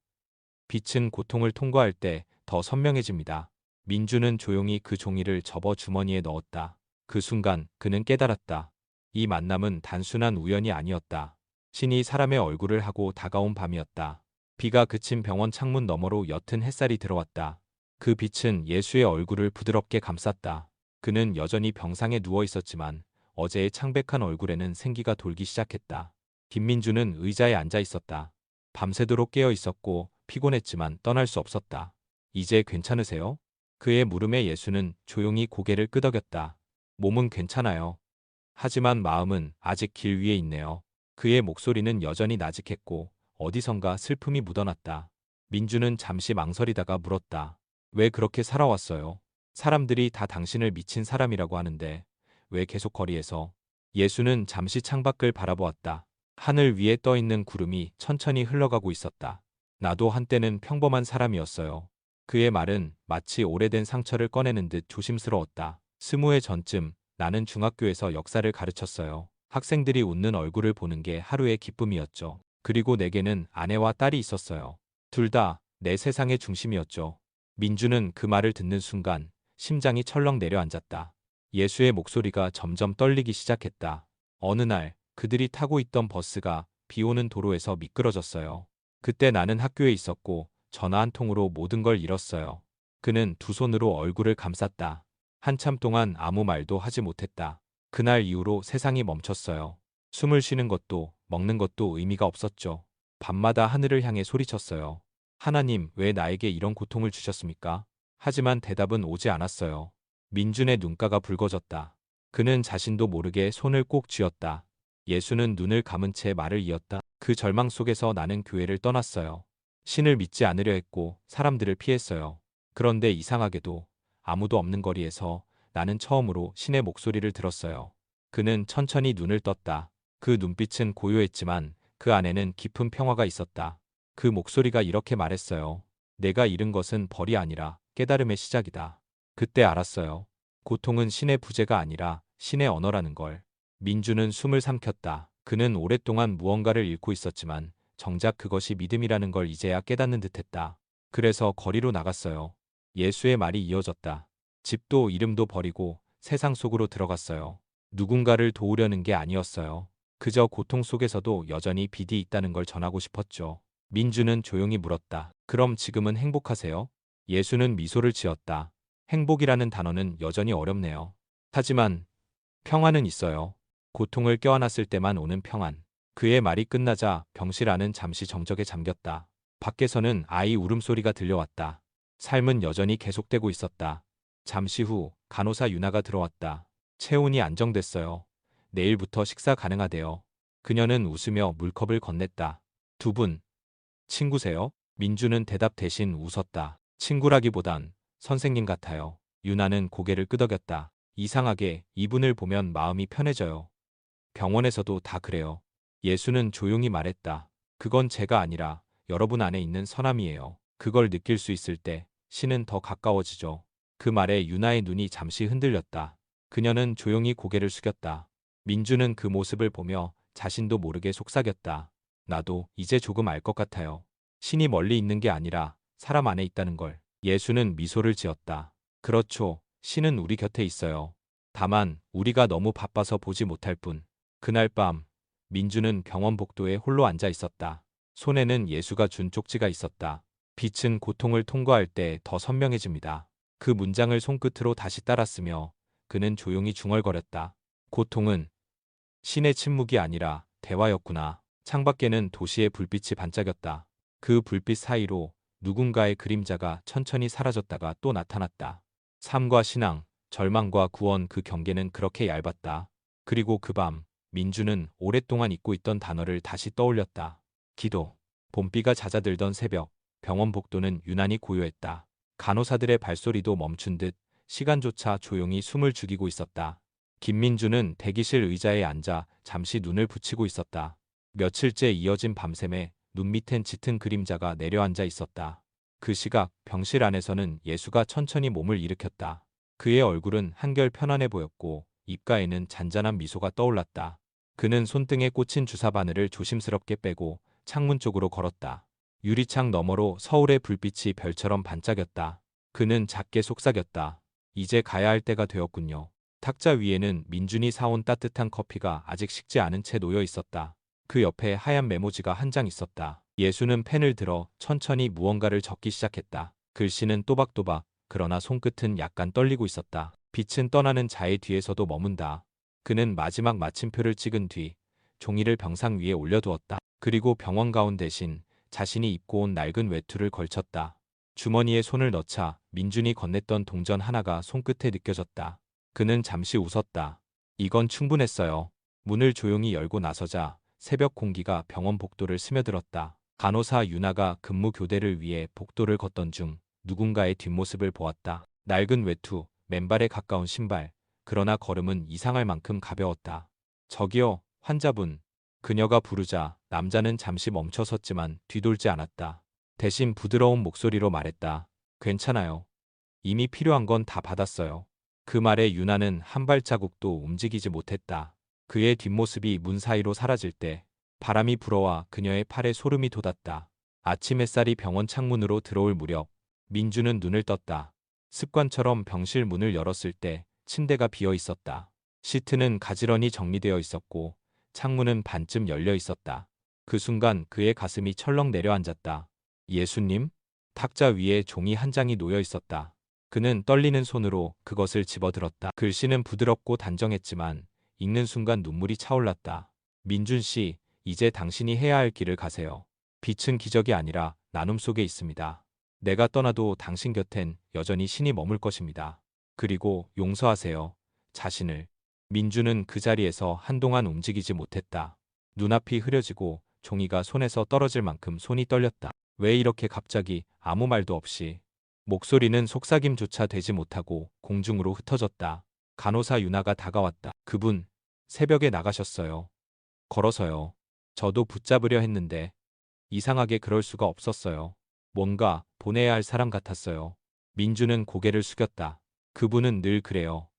빛은 고통을 통과할 때 더 선명해집니다. 민주는 조용히 그 종이를 접어 주머니에 넣었다. 그 순간 그는 깨달았다. 이 만남은 단순한 우연이 아니었다. 신이 사람의 얼굴을 하고 다가온 밤이었다. 비가 그친 병원 창문 너머로 옅은 햇살이 들어왔다. 그 빛은 예수의 얼굴을 부드럽게 감쌌다. 그는 여전히 병상에 누워 있었지만 어제의 창백한 얼굴에는 생기가 돌기 시작했다. 김민주는 의자에 앉아 있었다. 밤새도록 깨어 있었고 피곤했지만 떠날 수 없었다. 이제 괜찮으세요? 그의 물음에 예수는 조용히 고개를 끄덕였다. 몸은 괜찮아요. 하지만 마음은 아직 길 위에 있네요. 그의 목소리는 여전히 나직했고 어디선가 슬픔이 묻어났다. 민주는 잠시 망설이다가 물었다. 왜 그렇게 살아왔어요? 사람들이 다 당신을 미친 사람이라고 하는데 왜 계속 거리에서? 예수는 잠시 창밖을 바라보았다. 하늘 위에 떠 있는 구름이 천천히 흘러가고 있었다. 나도 한때는 평범한 사람이었어요. 그의 말은 마치 오래된 상처를 꺼내는 듯 조심스러웠다. 20해 전쯤 나는 중학교에서 역사를 가르쳤어요. 학생들이 웃는 얼굴을 보는 게 하루의 기쁨이었죠. 그리고 내게는 아내와 딸이 있었어요. 둘 다 내 세상의 중심이었죠. 민주는 그 말을 듣는 순간 심장이 철렁 내려앉았다. 예수의 목소리가 점점 떨리기 시작했다. 어느 날 그들이 타고 있던 버스가 비 오는 도로에서 미끄러졌어요. 그때 나는 학교에 있었고 전화 한 통으로 모든 걸 잃었어요. 그는 두 손으로 얼굴을 감쌌다. 한참 동안 아무 말도 하지 못했다. 그날 이후로 세상이 멈췄어요. 숨을 쉬는 것도 먹는 것도 의미가 없었죠. 밤마다 하늘을 향해 소리쳤어요. 하나님, 왜 나에게 이런 고통을 주셨습니까? 하지만 대답은 오지 않았어요. 민준의 눈가가 붉어졌다. 그는 자신도 모르게 손을 꼭 쥐었다. 예수는 눈을 감은 채 말을 이었다. 그 절망 속에서 나는 교회를 떠났어요. 신을 믿지 않으려 했고 사람들을 피했어요. 그런데 이상하게도 아무도 없는 거리에서 나는 처음으로 신의 목소리를 들었어요. 그는 천천히 눈을 떴다. 그 눈빛은 고요했지만 그 안에는 깊은 평화가 있었다. 그 목소리가 이렇게 말했어요. 내가 잃은 것은 벌이 아니라 깨달음의 시작이다. 그때 알았어요. 고통은 신의 부재가 아니라 신의 언어라는 걸. 민주는 숨을 삼켰다. 그는 오랫동안 무언가를 잃고 있었지만 정작 그것이 믿음이라는 걸 이제야 깨닫는 듯했다. 그래서 거리로 나갔어요. 예수의 말이 이어졌다. 집도 이름도 버리고 세상 속으로 들어갔어요. 누군가를 도우려는 게 아니었어요. 그저 고통 속에서도 여전히 빛이 있다는 걸 전하고 싶었죠. 민주는 조용히 물었다. 그럼 지금은 행복하세요? 예수는 미소를 지었다. 행복이라는 단어는 여전히 어렵네요. 하지만 평안은 있어요. 고통을 껴안았을 때만 오는 평안. 그의 말이 끝나자 병실 안은 잠시 정적에 잠겼다. 밖에서는 아이 울음소리가 들려왔다. 삶은 여전히 계속되고 있었다. 잠시 후 간호사 유나가 들어왔다. 체온이 안정됐어요. 내일부터 식사 가능하대요. 그녀는 웃으며 물컵을 건넸다. 두 분, 친구세요? 민주는 대답 대신 웃었다. 친구라기보단 선생님 같아요. 유나는 고개를 끄덕였다. 이상하게 이분을 보면 마음이 편해져요. 병원에서도 다 그래요. 예수는 조용히 말했다. 그건 제가 아니라 여러분 안에 있는 선함이에요. 그걸 느낄 수 있을 때 신은 더 가까워지죠. 그 말에 유나의 눈이 잠시 흔들렸다. 그녀는 조용히 고개를 숙였다. 민주는 그 모습을 보며 자신도 모르게 속삭였다. 나도 이제 조금 알 것 같아요. 신이 멀리 있는 게 아니라 사람 안에 있다는 걸. 예수는 미소를 지었다. 그렇죠. 신은 우리 곁에 있어요. 다만 우리가 너무 바빠서 보지 못할 뿐. 그날 밤 민주는 병원 복도에 홀로 앉아 있었다. 손에는 예수가 준 쪽지가 있었다. 빛은 고통을 통과할 때 더 선명해집니다. 그 문장을 손끝으로 다시 따랐으며 그는 조용히 중얼거렸다. 고통은 신의 침묵이 아니라 대화였구나. 창밖에는 도시의 불빛이 반짝였다. 그 불빛 사이로 누군가의 그림자가 천천히 사라졌다가 또 나타났다. 삶과 신앙, 절망과 구원, 그 경계는 그렇게 얇았다. 그리고 그 밤 민주는 오랫동안 잊고 있던 단어를 다시 떠올렸다. 기도. 봄비가 잦아들던 새벽, 병원 복도는 유난히 고요했다. 간호사들의 발소리도 멈춘 듯 시간조차 조용히 숨을 죽이고 있었다. 김민주는 대기실 의자에 앉아 잠시 눈을 붙이고 있었다. 며칠째 이어진 밤샘에 눈 밑엔 짙은 그림자가 내려앉아 있었다. 그 시각 병실 안에서는 예수가 천천히 몸을 일으켰다. 그의 얼굴은 한결 편안해 보였고 입가에는 잔잔한 미소가 떠올랐다. 그는 손등에 꽂힌 주사 바늘을 조심스럽게 빼고 창문 쪽으로 걸었다. 유리창 너머로 서울의 불빛이 별처럼 반짝였다. 그는 작게 속삭였다. 이제 가야 할 때가 되었군요. 탁자 위에는 민준이 사온 따뜻한 커피가 아직 식지 않은 채 놓여 있었다. 그 옆에 하얀 메모지가 한 장 있었다. 예수는 펜을 들어 천천히 무언가를 적기 시작했다. 글씨는 또박또박, 그러나 손끝은 약간 떨리고 있었다. 빛은 떠나는 자의 뒤에서도 머문다. 그는 마지막 마침표를 찍은 뒤 종이를 병상 위에 올려두었다. 그리고 병원 가운 대신 자신이 입고 온 낡은 외투를 걸쳤다. 주머니에 손을 넣자 민준이 건넸던 동전 하나가 손끝에 느껴졌다. 그는 잠시 웃었다. 이건 충분했어요. 문을 조용히 열고 나서자 새벽 공기가 병원 복도를 스며들었다. 간호사 유나가 근무 교대를 위해 복도를 걷던 중 누군가의 뒷모습을 보았다. 낡은 외투, 맨발에 가까운 신발, 그러나 걸음은 이상할 만큼 가벼웠다. 저기요, 환자분. 그녀가 부르자 남자는 잠시 멈춰섰지만 뒤돌지 않았다. 대신 부드러운 목소리로 말했다. 괜찮아요. 이미 필요한 건 다 받았어요. 그 말에 유나는 한 발자국도 움직이지 못했다. 그의 뒷모습이 문 사이로 사라질 때 바람이 불어와 그녀의 팔에 소름이 돋았다. 아침 햇살이 병원 창문으로 들어올 무렵 민주는 눈을 떴다. 습관처럼 병실 문을 열었을 때 침대가 비어 있었다. 시트는 가지런히 정리되어 있었고 창문은 반쯤 열려 있었다. 그 순간 그의 가슴이 철렁 내려앉았다. 예수님? 탁자 위에 종이 한 장이 놓여 있었다. 그는 떨리는 손으로 그것을 집어들었다. 글씨는 부드럽고 단정했지만 읽는 순간 눈물이 차올랐다. 민준 씨, 이제 당신이 해야 할 길을 가세요. 빛은 기적이 아니라 나눔 속에 있습니다. 내가 떠나도 당신 곁엔 여전히 신이 머물 것입니다. 그리고 용서하세요. 자신을. 민주는 그 자리에서 한동안 움직이지 못했다. 눈앞이 흐려지고 종이가 손에서 떨어질 만큼 손이 떨렸다. 왜 이렇게 갑자기 아무 말도 없이. 목소리는 속삭임조차 되지 못하고 공중으로 흩어졌다. 간호사 유나가 다가왔다. 그분, 새벽에 나가셨어요. 걸어서요. 저도 붙잡으려 했는데 이상하게 그럴 수가 없었어요. 뭔가 보내야 할 사람 같았어요. 민주는 고개를 숙였다. 그분은 늘 그래요.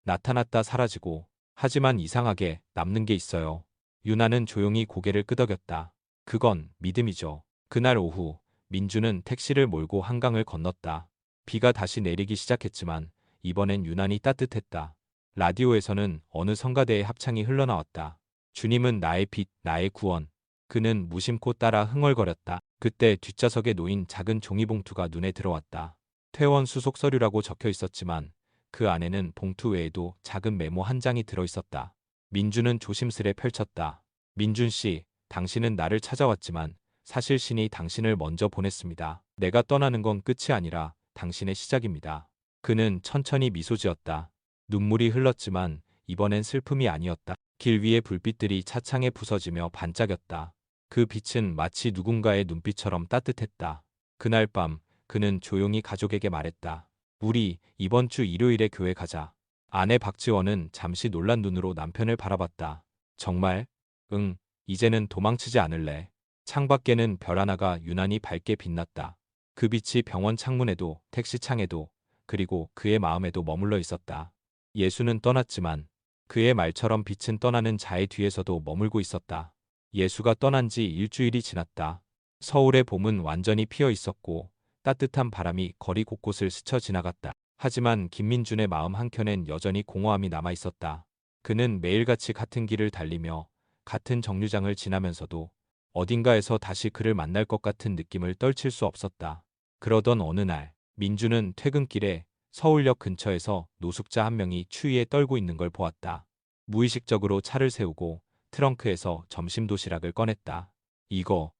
나타났다 사라지고 하지만 이상하게 남는 게 있어요. 유나는 조용히 고개를 끄덕였다. 그건 믿음이죠. 그날 오후 민주는 택시를 몰고 한강을 건넜다. 비가 다시 내리기 시작했지만 이번엔 유난히 따뜻했다. 라디오에서는 어느 성가대의 합창이 흘러나왔다. 주님은 나의 빛, 나의 구원. 그는 무심코 따라 흥얼거렸다. 그때 뒷좌석에 놓인 작은 종이봉투가 눈에 들어왔다. 퇴원 수속 서류라고 적혀 있었지만 그 안에는 봉투 외에도 작은 메모 한 장이 들어 있었다. 민주는 조심스레 펼쳤다. 민준 씨, 당신은 나를 찾아왔지만 사실 신이 당신을 먼저 보냈습니다. 내가 떠나는 건 끝이 아니라 당신의 시작입니다. 그는 천천히 미소 지었다. 눈물이 흘렀지만 이번엔 슬픔이 아니었다. 길 위의 불빛들이 차창에 부서지며 반짝였다. 그 빛은 마치 누군가의 눈빛처럼 따뜻했다. 그날 밤 그는 조용히 가족에게 말했다. 우리 이번 주 일요일에 교회 가자. 아내 박지원은 잠시 놀란 눈으로 남편을 바라봤다. 정말? 응, 이제는 도망치지 않을래. 창밖에는 별 하나가 유난히 밝게 빛났다. 그 빛이 병원 창문에도 택시 창에도 그리고 그의 마음에도 머물러 있었다. 예수는 떠났지만 그의 말처럼 빛은 떠나는 자의 뒤에서도 머물고 있었다. 예수가 떠난 지 일주일이 지났다. 서울의 봄은 완전히 피어 있었고 따뜻한 바람이 거리 곳곳을 스쳐 지나갔다. 하지만 김민준의 마음 한켠엔 여전히 공허함이 남아 있었다. 그는 매일같이 같은 길을 달리며 같은 정류장을 지나면서도 어딘가에서 다시 그를 만날 것 같은 느낌을 떨칠 수 없었다. 그러던 어느 날 민주는 퇴근길에 서울역 근처에서 노숙자 한 명이 추위에 떨고 있는 걸 보았다. 무의식적으로 차를 세우고 트렁크에서 점심 도시락을 꺼냈다. 이거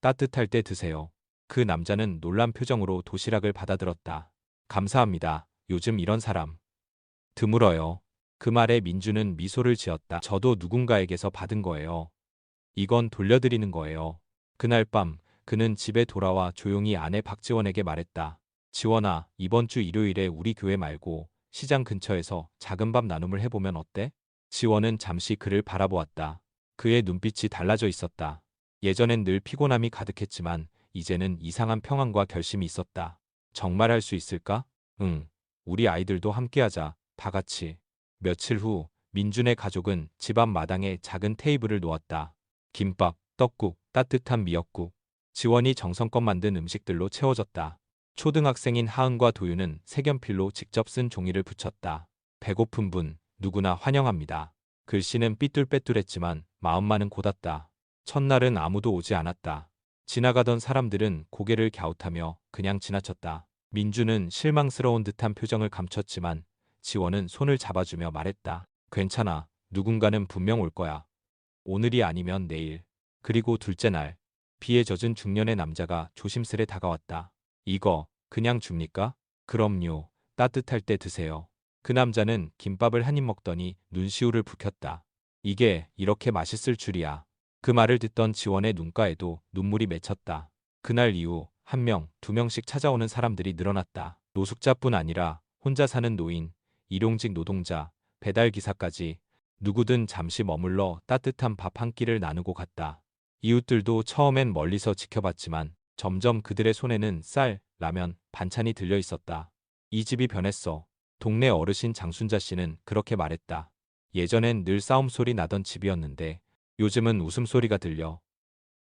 따뜻할 때 드세요. 그 남자는 놀란 표정으로 도시락을 받아들었다. 감사합니다. 요즘 이런 사람 드물어요. 그 말에 민주는 미소를 지었다. 저도 누군가에게서 받은 거예요. 이건 돌려드리는 거예요. 그날 밤 그는 집에 돌아와 조용히 아내 박지원에게 말했다. 지원아, 이번 주 일요일에 우리 교회 말고 시장 근처에서 작은 밥 나눔을 해보면 어때? 지원은 잠시 그를 바라보았다. 그의 눈빛이 달라져 있었다. 예전엔 늘 피곤함이 가득했지만 이제는 이상한 평안과 결심이 있었다. 정말 할 수 있을까? 응. 우리 아이들도 함께하자. 다 같이. 며칠 후 민준의 가족은 집 앞 마당에 작은 테이블을 놓았다. 김밥, 떡국, 따뜻한 미역국. 지원이 정성껏 만든 음식들로 채워졌다. 초등학생인 하은과 도윤은 색연필로 직접 쓴 종이를 붙였다. 배고픈 분, 누구나 환영합니다. 글씨는 삐뚤빼뚤했지만 마음만은 고닫다. 첫날은 아무도 오지 않았다. 지나가던 사람들은 고개를 갸웃하며 그냥 지나쳤다. 민주는 실망스러운 듯한 표정을 감췄지만 지원은 손을 잡아주며 말했다. 괜찮아. 누군가는 분명 올 거야. 오늘이 아니면 내일. 그리고 둘째 날, 비에 젖은 중년의 남자가 조심스레 다가왔다. 이거 그냥 줍니까? 그럼요. 따뜻할 때 드세요. 그 남자는 김밥을 한 입 먹더니 눈시울을 붉혔다. 이게 이렇게 맛있을 줄이야. 그 말을 듣던 지원의 눈가에도 눈물이 맺혔다. 그날 이후 한 명, 두 명씩 찾아오는 사람들이 늘어났다. 노숙자뿐 아니라 혼자 사는 노인, 일용직 노동자, 배달기사까지 누구든 잠시 머물러 따뜻한 밥 한 끼를 나누고 갔다. 이웃들도 처음엔 멀리서 지켜봤지만 점점 그들의 손에는 쌀, 라면, 반찬이 들려 있었다. 이 집이 변했어. 동네 어르신 장순자 씨는 그렇게 말했다. 예전엔 늘 싸움소리 나던 집이었는데 요즘은 웃음소리가 들려.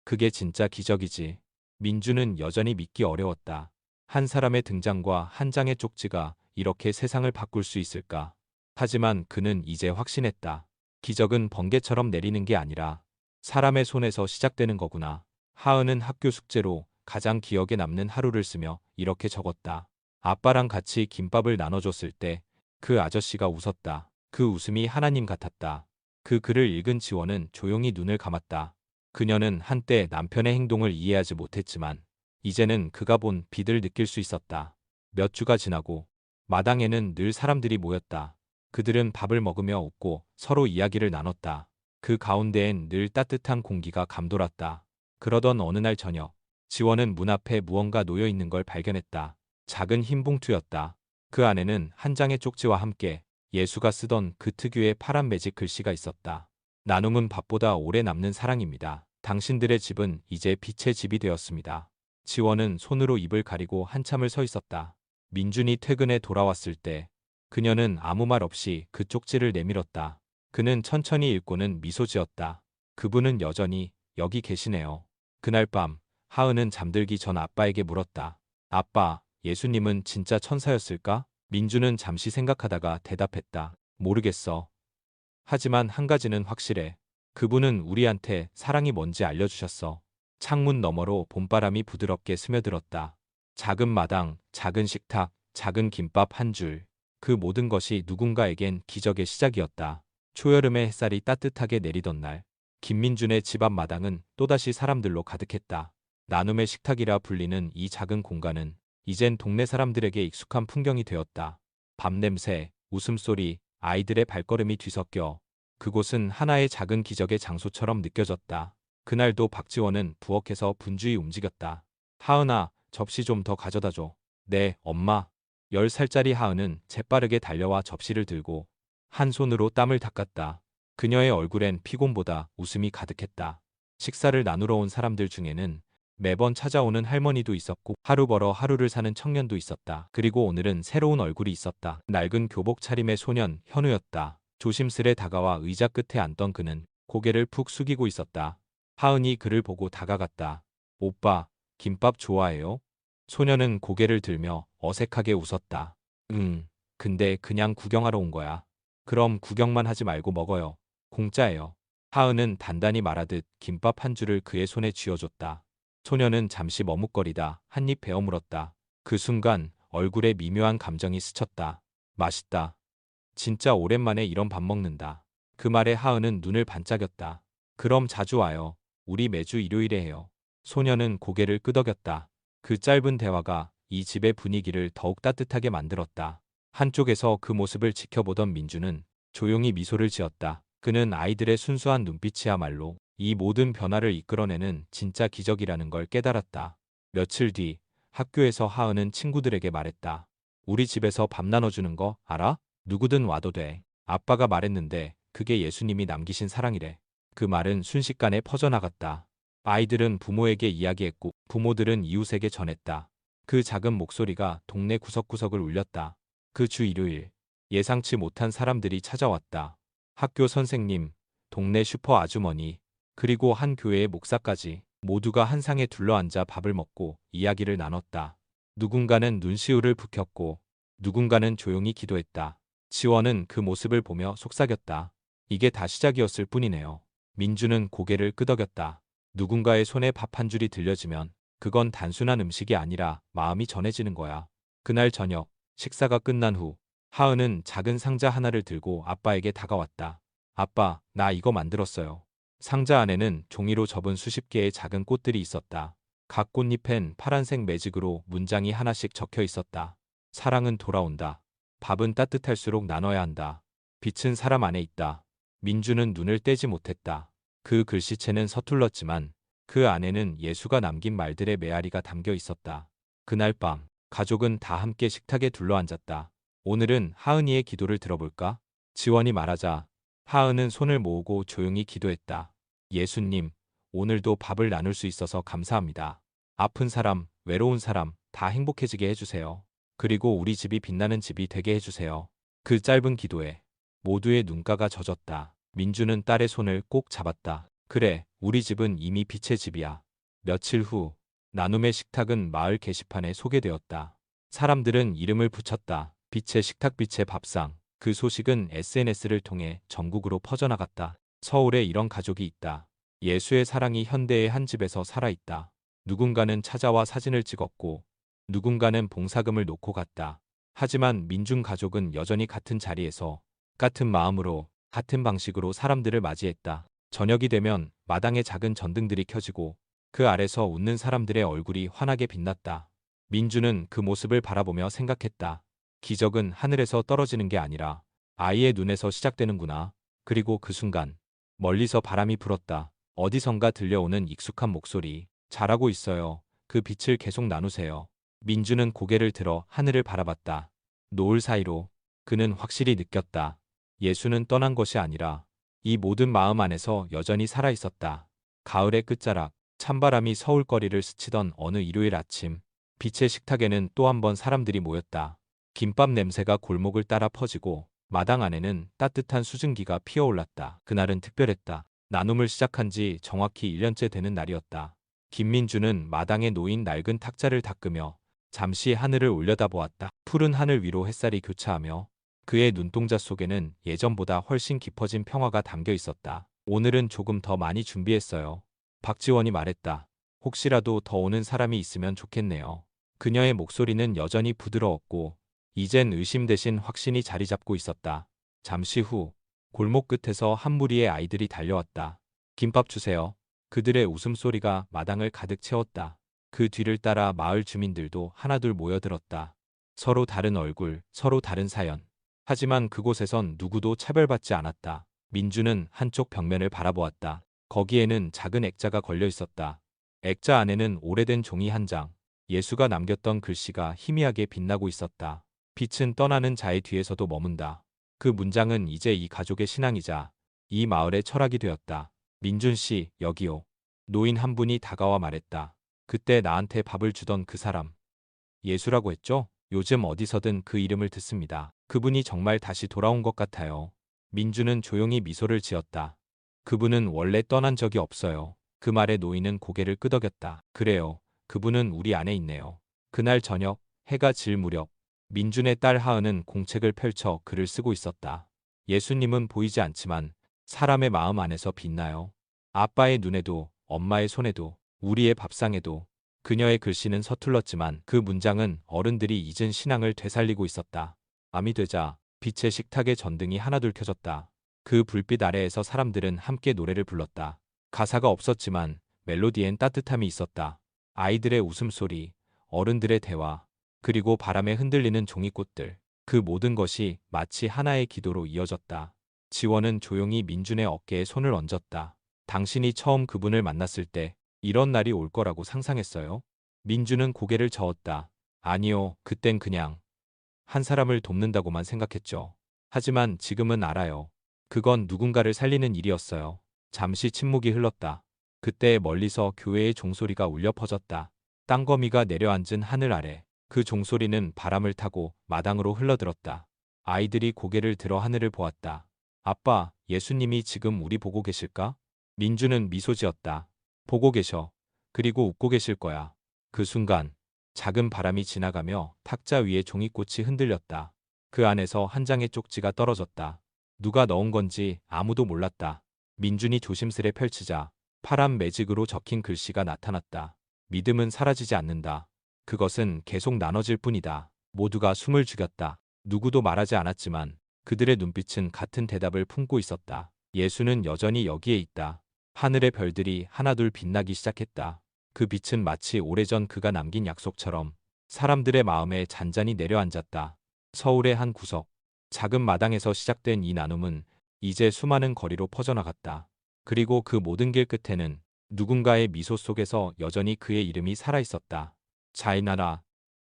그게 진짜 기적이지. 민주는 여전히 믿기 어려웠다. 한 사람의 등장과 한 장의 쪽지가 이렇게 세상을 바꿀 수 있을까? 하지만 그는 이제 확신했다. 기적은 번개처럼 내리는 게 아니라 사람의 손에서 시작되는 거구나. 하은은 학교 숙제로 가장 기억에 남는 하루를 쓰며 이렇게 적었다. 아빠랑 같이 김밥을 나눠줬을 때 그 아저씨가 웃었다. 그 웃음이 하나님 같았다. 그 글을 읽은 지원은 조용히 눈을 감았다. 그녀는 한때 남편의 행동을 이해하지 못했지만 이제는 그가 본 빛을 느낄 수 있었다. 몇 주가 지나고 마당에는 늘 사람들이 모였다. 그들은 밥을 먹으며 웃고 서로 이야기를 나눴다. 그 가운데엔 늘 따뜻한 공기가 감돌았다. 그러던 어느 날 저녁, 지원은 문 앞에 무언가 놓여 있는 걸 발견했다. 작은 흰 봉투였다. 그 안에는 한 장의 쪽지와 함께 예수가 쓰던 그 특유의 파란 매직 글씨가 있었다. 나눔은 밥보다 오래 남는 사랑입니다. 당신들의 집은 이제 빛의 집이 되었습니다. 지원은 손으로 입을 가리고 한참을 서 있었다. 민준이 퇴근해 돌아왔을 때 그녀는 아무 말 없이 그 쪽지를 내밀었다. 그는 천천히 읽고는 미소 지었다. 그분은 여전히 여기 계시네요. 그날 밤 하은은 잠들기 전 아빠에게 물었다. 아빠, 예수님은 진짜 천사였을까? 민주는 잠시 생각하다가 대답했다. 모르겠어. 하지만 한 가지는 확실해. 그분은 우리한테 사랑이 뭔지 알려주셨어. 창문 너머로 봄바람이 부드럽게 스며들었다. 작은 마당, 작은 식탁, 작은 김밥 한 줄. 그 모든 것이 누군가에겐 기적의 시작이었다. 초여름의 햇살이 따뜻하게 내리던 날, 김민준의 집 앞 마당은 또다시 사람들로 가득했다. 나눔의 식탁이라 불리는 이 작은 공간은 이젠 동네 사람들에게 익숙한 풍경이 되었다. 밥 냄새, 웃음소리, 아이들의 발걸음이 뒤섞여 그곳은 하나의 작은 기적의 장소처럼 느껴졌다. 그날도 박지원은 부엌에서 분주히 움직였다. 하은아, 접시 좀 더 가져다 줘. 네, 엄마. 10살짜리 하은은 재빠르게 달려와 접시를 들고 한 손으로 땀을 닦았다. 그녀의 얼굴엔 피곤보다 웃음이 가득했다. 식사를 나누러 온 사람들 중에는 매번 찾아오는 할머니도 있었고 하루 벌어 하루를 사는 청년도 있었다. 그리고 오늘은 새로운 얼굴이 있었다. 낡은 교복 차림의 소년 현우였다. 조심스레 다가와 의자 끝에 앉던 그는 고개를 푹 숙이고 있었다. 하은이 그를 보고 다가갔다. 오빠, 김밥 좋아해요? 소년은 고개를 들며 어색하게 웃었다. 근데 그냥 구경하러 온 거야. 그럼 구경만 하지 말고 먹어요. 공짜예요. 하은은 단단히 말하듯 김밥 한 줄을 그의 손에 쥐어줬다. 소녀는 잠시 머뭇거리다 한 입 베어 물었다. 그 순간 얼굴에 미묘한 감정이 스쳤다. 맛있다. 진짜 오랜만에 이런 밥 먹는다. 그 말에 하은은 눈을 반짝였다. 그럼 자주 와요. 우리 매주 일요일에 해요. 소녀는 고개를 끄덕였다. 그 짧은 대화가 이 집의 분위기를 더욱 따뜻하게 만들었다. 한쪽에서 그 모습을 지켜보던 민주는 조용히 미소를 지었다. 그는 아이들의 순수한 눈빛이야말로 이 모든 변화를 이끌어내는 진짜 기적이라는 걸 깨달았다. 며칠 뒤 학교에서 하은은 친구들에게 말했다. 우리 집에서 밥 나눠주는 거 알아? 누구든 와도 돼. 아빠가 말했는데 그게 예수님이 남기신 사랑이래. 그 말은 순식간에 퍼져나갔다. 아이들은 부모에게 이야기했고 부모들은 이웃에게 전했다. 그 작은 목소리가 동네 구석구석을 울렸다. 그 주 일요일, 예상치 못한 사람들이 찾아왔다. 학교 선생님, 동네 슈퍼 아주머니, 그리고 한 교회의 목사까지 모두가 한 상에 둘러앉아 밥을 먹고 이야기를 나눴다. 누군가는 눈시울을 붉혔고 누군가는 조용히 기도했다. 지원은 그 모습을 보며 속삭였다. 이게 다 시작이었을 뿐이네요. 민주는 고개를 끄덕였다. 누군가의 손에 밥 한 줄이 들려지면 그건 단순한 음식이 아니라 마음이 전해지는 거야. 그날 저녁, 식사가 끝난 후 하은은 작은 상자 하나를 들고 아빠에게 다가왔다. 아빠, 나 이거 만들었어요. 상자 안에는 종이로 접은 수십 개의 작은 꽃들이 있었다. 각 꽃잎엔 파란색 매직으로 문장이 하나씩 적혀 있었다. 사랑은 돌아온다. 밥은 따뜻할수록 나눠야 한다. 빛은 사람 안에 있다. 민주는 눈을 떼지 못했다. 그 글씨체는 서툴렀지만 그 안에는 예수가 남긴 말들의 메아리가 담겨 있었다. 그날 밤, 가족은 다 함께 식탁에 둘러앉았다. 오늘은 하은이의 기도를 들어볼까? 지원이 말하자 하은은 손을 모으고 조용히 기도했다. 예수님, 오늘도 밥을 나눌 수 있어서 감사합니다. 아픈 사람, 외로운 사람 다 행복해지게 해주세요. 그리고 우리 집이 빛나는 집이 되게 해주세요. 그 짧은 기도에 모두의 눈가가 젖었다. 민주는 딸의 손을 꼭 잡았다. 그래, 우리 집은 이미 빛의 집이야. 며칠 후, 나눔의 식탁은 마을 게시판에 소개되었다. 사람들은 이름을 붙였다. 빛의 식탁, 빛의 밥상. 그 소식은 SNS를 통해 전국으로 퍼져나갔다. 서울에 이런 가족이 있다. 예수의 사랑이 현대의 한 집에서 살아있다. 누군가는 찾아와 사진을 찍었고, 누군가는 봉사금을 놓고 갔다. 하지만 민중 가족은 여전히 같은 자리에서, 같은 마음으로, 같은 방식으로 사람들을 맞이했다. 저녁이 되면 마당에 작은 전등들이 켜지고 그 아래서 웃는 사람들의 얼굴이 환하게 빛났다. 민주는 그 모습을 바라보며 생각했다. 기적은 하늘에서 떨어지는 게 아니라 아이의 눈에서 시작되는구나. 그리고 그 순간 멀리서 바람이 불었다. 어디선가 들려오는 익숙한 목소리. 잘하고 있어요. 그 빛을 계속 나누세요. 민주는 고개를 들어 하늘을 바라봤다. 노을 사이로 그는 확실히 느꼈다. 예수는 떠난 것이 아니라 이 모든 마음 안에서 여전히 살아있었다. 가을의 끝자락, 찬바람이 서울거리를 스치던 어느 일요일 아침, 빛의 식탁에는 또 한 번 사람들이 모였다. 김밥 냄새가 골목을 따라 퍼지고 마당 안에는 따뜻한 수증기가 피어올랐다. 그날은 특별했다. 나눔을 시작한 지 정확히 1년째 되는 날이었다. 김민주는 마당에 놓인 낡은 탁자를 닦으며 잠시 하늘을 올려다보았다. 푸른 하늘 위로 햇살이 교차하며 그의 눈동자 속에는 예전보다 훨씬 깊어진 평화가 담겨 있었다. 오늘은 조금 더 많이 준비했어요. 박지원이 말했다. 혹시라도 더 오는 사람이 있으면 좋겠네요. 그녀의 목소리는 여전히 부드러웠고 이젠 의심 대신 확신이 자리 잡고 있었다. 잠시 후 골목 끝에서 한 무리의 아이들이 달려왔다. 김밥 주세요. 그들의 웃음소리가 마당을 가득 채웠다. 그 뒤를 따라 마을 주민들도 하나둘 모여들었다. 서로 다른 얼굴, 서로 다른 사연. 하지만 그곳에선 누구도 차별받지 않았다. 민주는 한쪽 벽면을 바라보았다. 거기에는 작은 액자가 걸려 있었다. 액자 안에는 오래된 종이 한 장, 예수가 남겼던 글씨가 희미하게 빛나고 있었다. 빛은 떠나는 자의 뒤에서도 머문다. 그 문장은 이제 이 가족의 신앙이자 이 마을의 철학이 되었다. 민준 씨, 여기요. 노인 한 분이 다가와 말했다. 그때 나한테 밥을 주던 그 사람. 예수라고 했죠? 요즘 어디서든 그 이름을 듣습니다. 그분이 정말 다시 돌아온 것 같아요. 민주는 조용히 미소를 지었다. 그분은 원래 떠난 적이 없어요. 그 말에 노인은 고개를 끄덕였다. 그래요. 그분은 우리 안에 있네요. 그날 저녁, 해가 질 무렵, 민준의 딸 하은은 공책을 펼쳐 글을 쓰고 있었다. 예수님은 보이지 않지만 사람의 마음 안에서 빛나요. 아빠의 눈에도, 엄마의 손에도, 우리의 밥상에도. 그녀의 글씨는 서툴렀지만 그 문장은 어른들이 잊은 신앙을 되살리고 있었다. 밤이 되자 빛의 식탁에 전등이 하나둘 켜졌다. 그 불빛 아래에서 사람들은 함께 노래를 불렀다. 가사가 없었지만 멜로디엔 따뜻함이 있었다. 아이들의 웃음소리, 어른들의 대화, 그리고 바람에 흔들리는 종이꽃들. 그 모든 것이 마치 하나의 기도로 이어졌다. 지원은 조용히 민준의 어깨에 손을 얹었다. 당신이 처음 그분을 만났을 때 이런 날이 올 거라고 상상했어요? 민주는 고개를 저었다. 아니요, 그땐 그냥 한 사람을 돕는다고만 생각했죠. 하지만 지금은 알아요. 그건 누군가를 살리는 일이었어요. 잠시 침묵이 흘렀다. 그때 멀리서 교회의 종소리가 울려 퍼졌다. 땅거미가 내려앉은 하늘 아래 그 종소리는 바람을 타고 마당으로 흘러들었다. 아이들이 고개를 들어 하늘을 보았다. 아빠, 예수님이 지금 우리 보고 계실까? 민주는 미소 지었다. 보고 계셔. 그리고 웃고 계실 거야. 그 순간 작은 바람이 지나가며 탁자 위에 종이꽃이 흔들렸다. 그 안에서 한 장의 쪽지가 떨어졌다. 누가 넣은 건지 아무도 몰랐다. 민준이 조심스레 펼치자 파란 매직으로 적힌 글씨가 나타났다. 믿음은 사라지지 않는다. 그것은 계속 나눠질 뿐이다. 모두가 숨을 죽였다. 누구도 말하지 않았지만 그들의 눈빛은 같은 대답을 품고 있었다. 예수는 여전히 여기에 있다. 하늘의 별들이 하나둘 빛나기 시작했다. 그 빛은 마치 오래전 그가 남긴 약속처럼 사람들의 마음에 잔잔히 내려앉았다. 서울의 한 구석, 작은 마당에서 시작된 이 나눔은 이제 수많은 거리로 퍼져나갔다. 그리고 그 모든 길 끝에는 누군가의 미소 속에서 여전히 그의 이름이 살아있었다. 자이나라,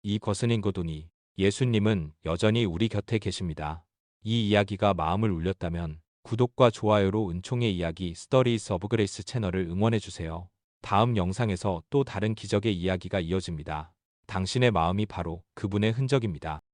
이 거스는 고도니 예수님은 여전히 우리 곁에 계십니다. 이 이야기가 마음을 울렸다면 구독과 좋아요로 은총의 이야기 스토리스 오브 그레이스 채널을 응원해주세요. 다음 영상에서 또 다른 기적의 이야기가 이어집니다. 당신의 마음이 바로 그분의 흔적입니다.